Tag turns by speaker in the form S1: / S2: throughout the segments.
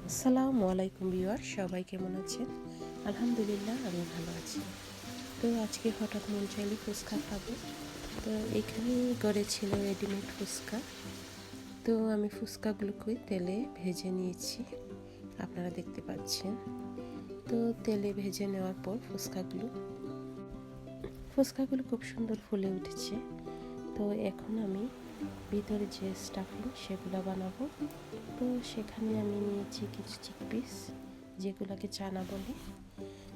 S1: আসসালামু আলাইকুম ভিউয়ার, সবাই কেমন আছেন? আলহামদুলিল্লাহ আমি ভালো আছি। তো আজকে হঠাৎ মন চাইলে ফুচকা খাবো। তো এখানেই করেছিল রেডিমেড ফুচকা। তো আমি ফুচকাগুলোকে তেলে ভেজে নিয়েছি, আপনারা দেখতে পাচ্ছেন। তো তেলে ভেজে নেওয়ার পর ফুচকাগুলো খুব সুন্দর ফুলে উঠেছে। তো এখন আমি ভিতরে যে স্টাফিং সেগুলো বানাবো। তো সেখানে আমি নিয়েছি কিছু চিকপিস, যেগুলোকে চানা বলে।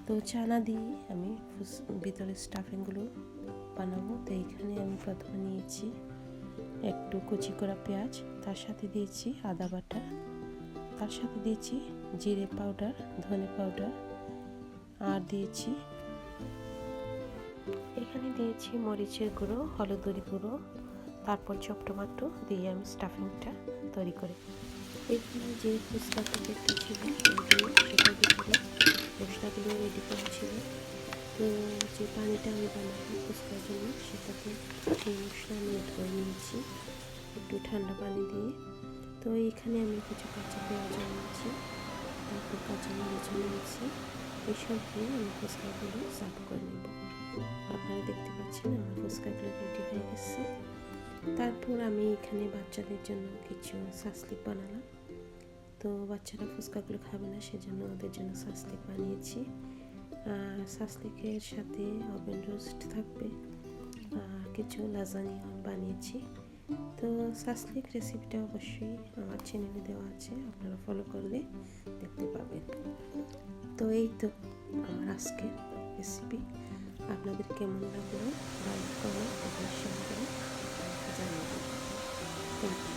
S1: তো চানা দিয়ে আমি ভিতরে স্টাফিংগুলো বানাবো। তো এখানে আমি প্রথমে নিয়েছি একটু কুচি করা পেঁয়াজ, তার সাথে দিয়েছি আদা বাটা, তার সাথে দিয়েছি জিরে পাউডার, ধনে পাউডার, আর এখানে দিয়েছি মরিচের গুঁড়ো, হলুদের গুঁড়ো, তারপর চপ টমাটো দিয়ে আমি স্টাফিংটা তৈরি করে এখানে যে ফুচকা প্যাকেটটা ছিল সেটার ভিতরে মশলাগুলো রেডি করা ছিল। তো যে পানিটা আমি বানাবো ফুচকার জন্য সেটাতে সেই মশলা আমি এড করে নিয়েছি একটু ঠান্ডা পানি দিয়ে। তো এইখানে আমি কিছু কাঁচা পেঁয়াজ নিয়েছি, তারপর কাঁচা মরিচ নিয়েছি। এসব দিয়ে আমি ফুচকাগুলো সার্ভ করে নেব। আপনারা দেখতে পাচ্ছেন আমার ফুচকাগুলো রেডি হয়ে গেছে। তারপর আমি এখানে বাচ্চাদের জন্য কিছু সাসলিক বানালাম। তো বাচ্চারা ফুচকাগুলো খাবে না, সেজন্য ওদের জন্য সাসলিক বানিয়েছি। আর সাসলিকের সাথে ওভেন রোস্ট থাকবে, আর কিছু লাজানিয়া বানিয়েছি। তো সাসলিক রেসিপিটা অবশ্যই আমার চ্যানেলে দেওয়া আছে, আপনারা ফলো করলে দেখতে পাবেন। তো এই তো আমার আজকের রেসিপি। আপনাদের কেমন লাগলো লাইক করুন এবং শেয়ার করে জানাবেন। Thank you.